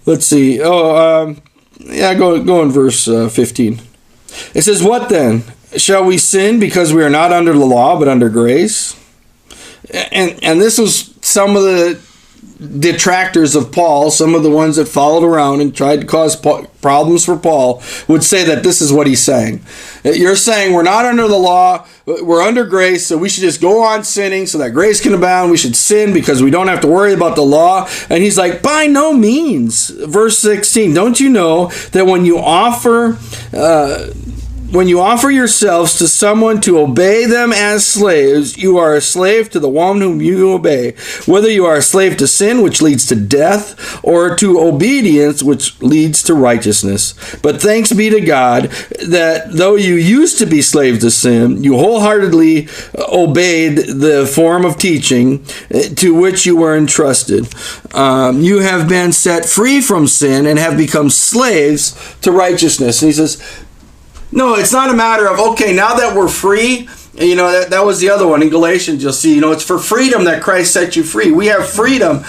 Let's see. Go in verse 15. It says, "What then? Shall we sin because we are not under the law, but under grace?" And this was some of the detractors of Paul, some of the ones that followed around and tried to cause problems for Paul, would say that this is what he's saying. You're saying we're not under the law, we're under grace, so we should just go on sinning so that grace can abound. We should sin because we don't have to worry about the law. And he's like, by no means. Verse 16, don't you know that when you offer yourselves to someone to obey them as slaves, you are a slave to the one whom you obey, whether you are a slave to sin, which leads to death, or to obedience, which leads to righteousness. But thanks be to God that though you used to be slaves to sin, you wholeheartedly obeyed the form of teaching to which you were entrusted. You have been set free from sin and have become slaves to righteousness. And he says, no, it's not a matter of, okay, now that we're free, that was the other one in Galatians, you'll see, it's for freedom that Christ set you free. We have freedom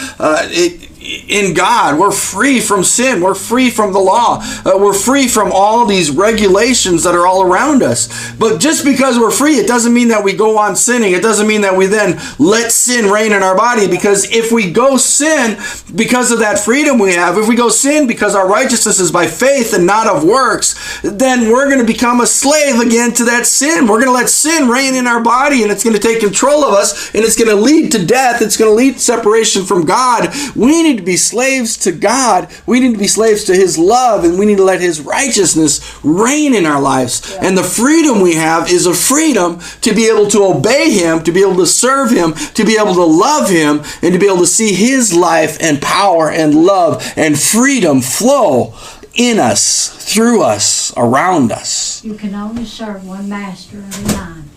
in God. We're free from sin. We're free from the law. We're free from all these regulations that are all around us. But just because we're free, it doesn't mean that we go on sinning. It doesn't mean that we then let sin reign in our body. Because if we go sin because of that freedom we have, if we go sin because our righteousness is by faith and not of works, then we're going to become a slave again to that sin. We're going to let sin reign in our body, and it's going to take control of us, and it's going to lead to death. It's going to lead to separation from God. We need to be slaves to God. We need to be slaves to His love, and we need to let His righteousness reign in our lives. Yeah. And the freedom we have is a freedom to be able to obey Him, to be able to serve Him, to be able to love Him, and to be able to see His life and power and love and freedom flow in us, through us, around us. You can only serve one master at a time.